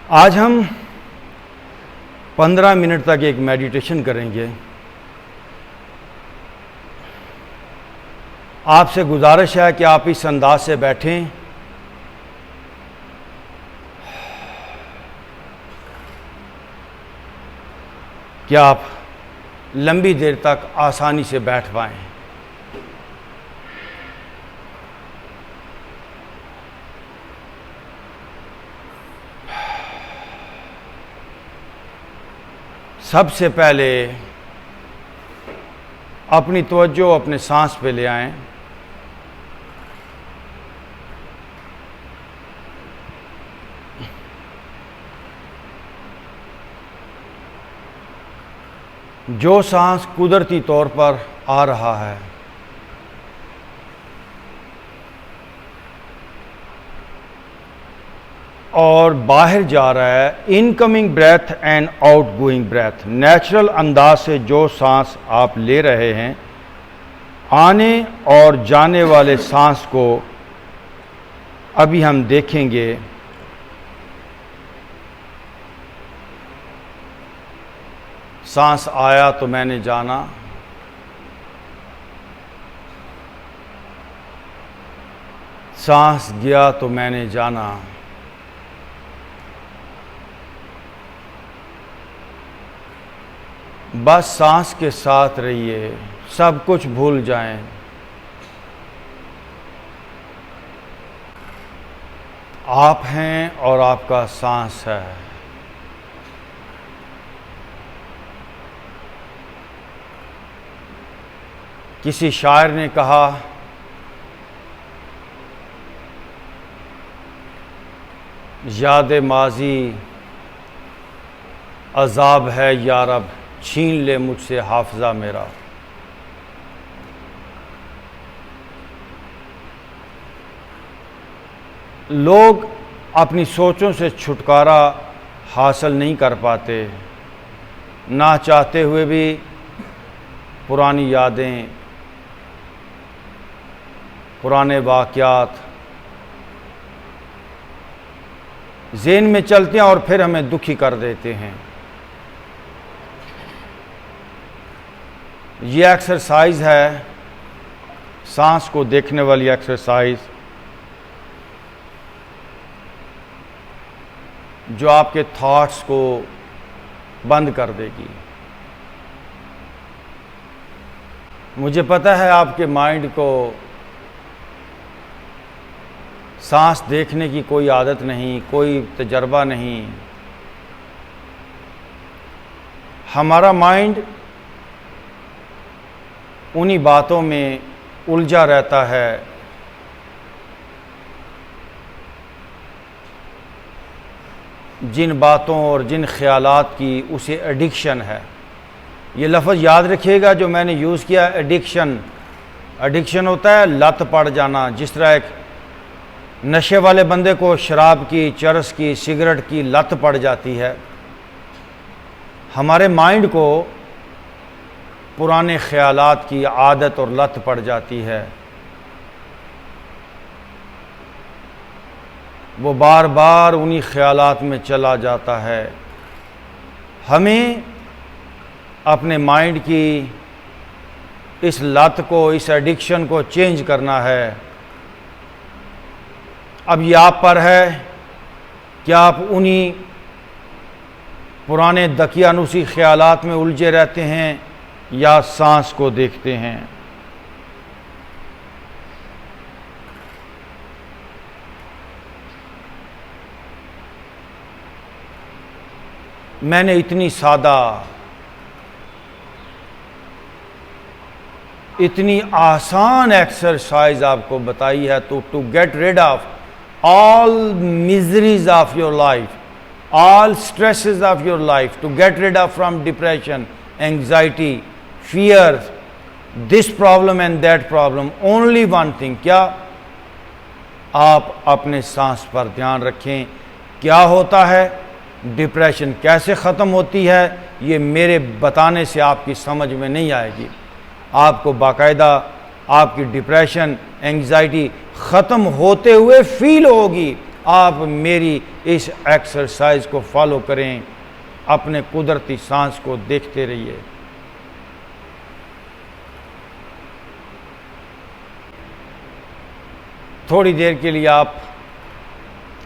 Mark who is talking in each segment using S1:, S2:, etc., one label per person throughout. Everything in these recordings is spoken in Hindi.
S1: आज हम 15 मिनट तक एक मेडिटेशन करेंगे। आपसे गुजारिश है कि आप इस अंदाज से बैठें कि आप लंबी देर तक आसानी से बैठ पाएं। सबसे पहले अपनी तवज्जो अपने सांस पे ले आएं। जो सांस कुदरती तौर पर आ रहा है और बाहर जा रहा है, incoming breath and outgoing breath, natural अंदाज से जो सांस आप ले रहे हैं, आने और जाने वाले सांस को अभी हम देखेंगे। सांस आया तो मैंने जाना, सांस गया तो मैंने जाना। बस सांस के साथ रहिए, सब कुछ भूल जाएं। आप हैं और आपका सांस है। किसी शायर ने कहा, याद माजी अजाब है या रब, छीन ले मुझसे हाफजा मेरा। लोग अपनी सोचों से छुटकारा हासिल नहीं कर पाते, ना चाहते हुए भी पुरानी यादें, पुराने वाक़यात ज़हन में चलते हैं और फिर हमें दुखी कर देते हैं। ये एक्सरसाइज है, सांस को देखने वाली एक्सरसाइज, जो आपके थॉट्स को बंद कर देगी। मुझे पता है आपके माइंड को सांस देखने की कोई आदत नहीं, कोई तजर्बा नहीं। हमारा माइंड उन्हीं बातों में उलझा रहता है जिन बातों और जिन ख्यालात की उसे एडिक्शन है। ये लफ्ज़ याद रखिएगा जो मैंने यूज़ किया, एडिक्शन। एडिक्शन होता है लत पड़ जाना। जिस तरह एक नशे वाले बंदे को शराब की, चरस की, सिगरेट की लत पड़ जाती है, हमारे माइंड को पुराने ख्यालात की आदत और लत पड़ जाती है। वो बार बार उन्हीं ख्यालात में चला जाता है। हमें अपने माइंड की इस लत को, इस एडिक्शन को चेंज करना है। अब ये आप पर है कि आप उन्हीं पुराने दकियानुसी ख्यालात में उलझे रहते हैं या सांस को देखते हैं। मैंने इतनी सादा, इतनी आसान एक्सरसाइज आपको बताई है to get rid of all miseries of your life, all stresses of your life, to get rid of from depression, anxiety, fear, this problem and that problem. Only one thing, क्या? आप अपने सांस पर ध्यान रखें। क्या होता है, डिप्रेशन कैसे ख़त्म होती है, ये मेरे बताने से आपकी समझ में नहीं आएगी। आपको बाकायदा आपकी डिप्रेशन, एंग्जाइटी ख़त्म होते हुए फील होगी, आप मेरी इस एक्सरसाइज को फॉलो करें, अपने कुदरती सांस को देखते रहिए। थोड़ी देर के लिए आप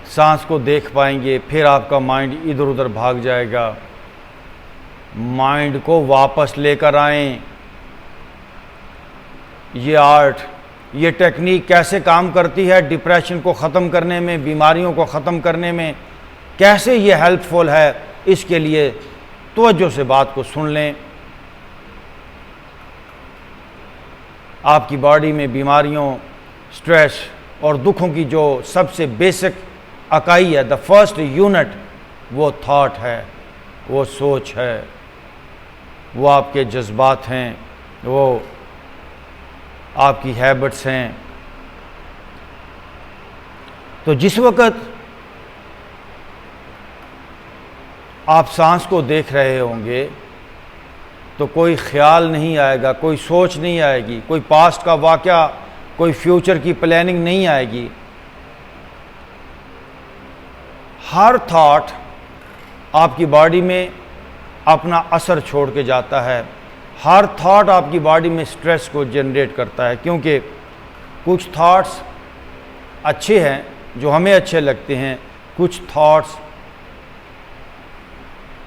S1: सांस को देख पाएंगे, फिर आपका माइंड इधर उधर भाग जाएगा। माइंड को वापस लेकर आएं। ये आर्ट, ये टेक्निक कैसे काम करती है डिप्रेशन को ख़त्म करने में, बीमारियों को ख़त्म करने में, कैसे ये हेल्पफुल है, इसके लिए तवज्जो से बात को सुन लें। आपकी बॉडी में बीमारियों, स्ट्रेस और दुखों की जो सबसे बेसिक इकाई है, द फर्स्ट यूनिट, वो थॉट है, वो सोच है, वो आपके जज्बात हैं, वो आपकी हैबिट्स हैं। तो जिस वक़्त आप सांस को देख रहे होंगे तो कोई ख्याल नहीं आएगा, कोई सोच नहीं आएगी, कोई पास्ट का वाक़या, कोई फ्यूचर की प्लानिंग नहीं आएगी। हर थॉट आपकी बॉडी में अपना असर छोड़ के जाता है। हर थॉट आपकी बॉडी में स्ट्रेस को जनरेट करता है, क्योंकि कुछ थॉट्स अच्छे हैं जो हमें अच्छे लगते हैं, कुछ थॉट्स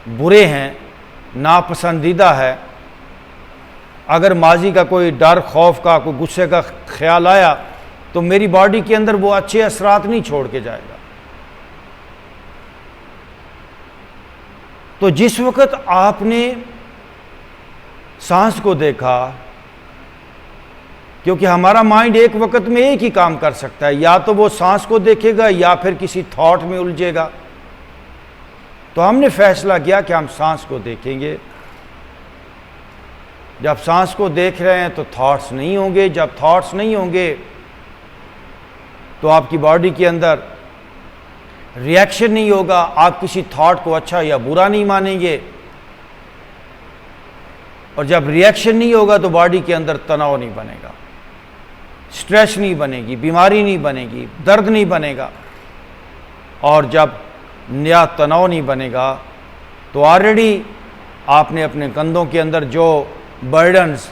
S1: बुरे हैं, नापसंदीदा है। अगर माजी का कोई डर, खौफ का, कोई गुस्से का ख्याल आया तो मेरी बॉडी के अंदर वो अच्छे असरात नहीं छोड़ के जाएगा। तो जिस वक़्त आपने सांस को देखा, क्योंकि हमारा माइंड एक वक्त में एक ही काम कर सकता है, या तो वो सांस को देखेगा या फिर किसी थॉट में उलझेगा। तो हमने फैसला किया कि हम सांस को देखेंगे। जब सांस को देख रहे हैं तो थॉट्स नहीं होंगे, जब थॉट्स नहीं होंगे तो आपकी बॉडी के अंदर रिएक्शन नहीं होगा, आप किसी थॉट को अच्छा या बुरा नहीं मानेंगे, और जब रिएक्शन नहीं होगा तो बॉडी के अंदर तनाव नहीं बनेगा, स्ट्रेस नहीं बनेगी, बीमारी नहीं बनेगी, दर्द नहीं बनेगा। और जब नया तनाव नहीं बनेगा तो ऑलरेडी आपने अपने कंधों के अंदर जो बर्डन्स,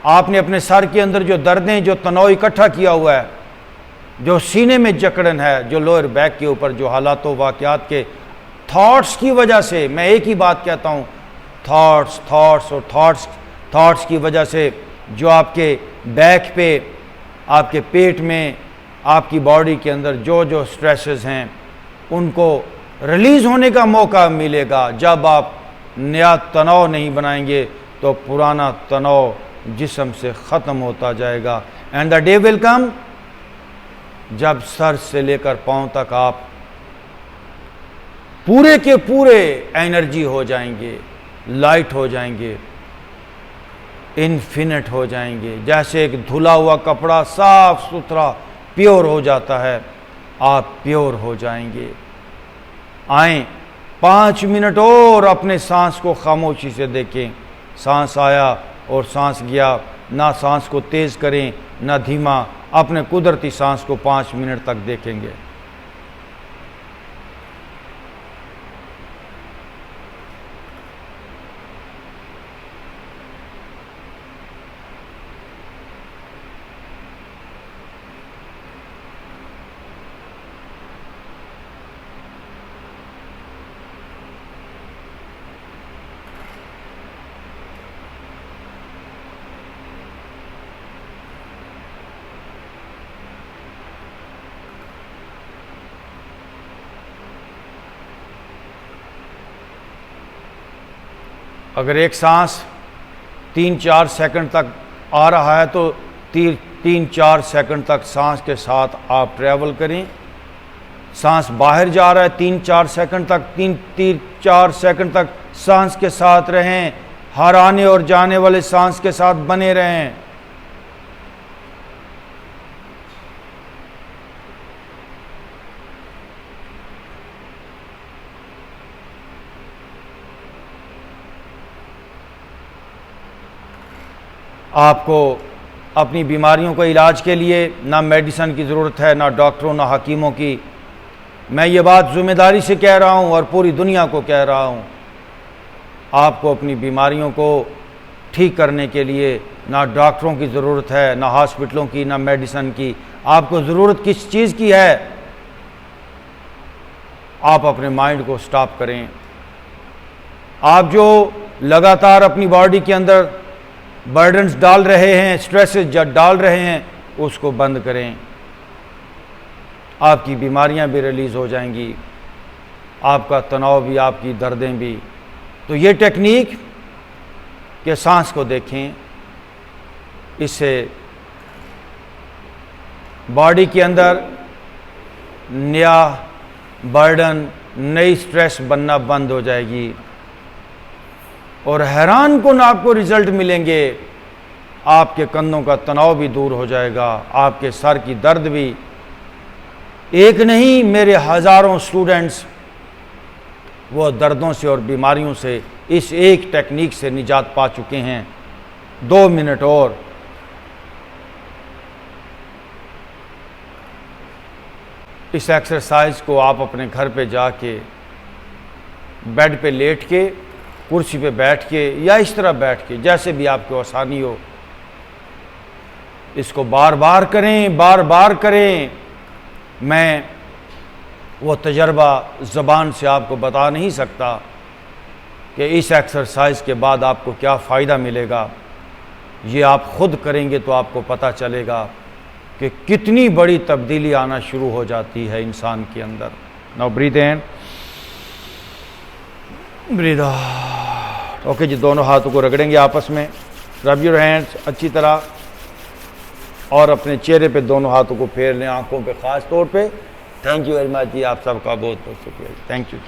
S1: आपने अपने सर के अंदर जो दर्दें, जो तनाव इकट्ठा किया हुआ है, जो सीने में जकड़न है, जो लोअर बैक के ऊपर जो हालातों वाक़यात के थॉट्स की वजह से, मैं एक ही बात कहता हूँ, थॉट्स की वजह से जो आपके बैक पे, आपके पेट में, आपकी बॉडी के अंदर जो जो स्ट्रेसेस हैं उनको रिलीज़ होने का मौका मिलेगा। जब आप नया तनाव नहीं बनाएंगे तो पुराना तनाव जिस्म से ख़त्म होता जाएगा। And the day will come जब सर से लेकर पांव तक आप पूरे के पूरे एनर्जी हो जाएंगे, लाइट हो जाएंगे, इन्फिनिट हो जाएंगे। जैसे एक धुला हुआ कपड़ा साफ सुथरा प्योर हो जाता है, आप प्योर हो जाएंगे। आएं 5 मिनट और अपने सांस को खामोशी से देखें। सांस आया और सांस गया, ना सांस को तेज़ करें ना धीमा, अपने कुदरती सांस को 5 मिनट तक देखेंगे। अगर एक सांस 3-4 सेकंड तक आ रहा है तो 3-4 सेकंड तक सांस के साथ आप ट्रैवल करें। सांस बाहर जा रहा है 3-4 सेकंड तक, 3-4 सेकंड तक सांस के साथ रहें। हर आने और जाने वाले सांस के साथ बने रहें। आपको अपनी बीमारियों के इलाज के लिए ना मेडिसिन की ज़रूरत है, ना डॉक्टरों, ना हकीमों की। मैं ये बात ज़िम्मेदारी से कह रहा हूँ और पूरी दुनिया को कह रहा हूँ, आपको अपनी बीमारियों को ठीक करने के लिए ना डॉक्टरों की ज़रूरत है, ना हॉस्पिटलों की, ना मेडिसिन की। आपको ज़रूरत किस चीज़ की है? आप अपने माइंड को स्टॉप करें। आप जो लगातार अपनी बॉडी के अंदर बर्डन्स डाल रहे हैं, स्ट्रेसेस डाल रहे हैं, उसको बंद करें। आपकी बीमारियां भी रिलीज़ हो जाएंगी, आपका तनाव भी, आपकी दर्दें भी। तो ये टेक्निक के सांस को देखें, इससे बॉडी के अंदर नया बर्डन, नई स्ट्रेस बनना बंद हो जाएगी और हैरान कुन आपको रिजल्ट मिलेंगे। आपके कंधों का तनाव भी दूर हो जाएगा, आपके सर की दर्द भी। एक नहीं, मेरे हज़ारों स्टूडेंट्स वो दर्दों से और बीमारियों से इस एक टेक्निक से निजात पा चुके हैं। 2 मिनट और इस एक्सरसाइज को आप अपने घर पे जाके बेड पे लेट के, कुर्सी पे बैठ के या इस तरह बैठ के, जैसे भी आपको आसानी हो, इसको बार बार करें, बार बार करें। मैं वो तजर्बा ज़बान से आपको बता नहीं सकता कि इस एक्सरसाइज के बाद आपको क्या फ़ायदा मिलेगा। ये आप ख़ुद करेंगे तो आपको पता चलेगा कि कितनी बड़ी तब्दीली आना शुरू हो जाती है इंसान के अंदर। नाउ ब्रीथ इन, ब्रीथ आउट। ओके जी, दोनों हाथों को रगड़ेंगे आपस में। रब योर हैंड्स अच्छी तरह और अपने चेहरे पे दोनों हाथों को फेर लें, आंखों पे ख़ास तौर पे। थैंक यू वेरी मच जी, आप सबका बहुत बहुत शुक्रिया। Thank you.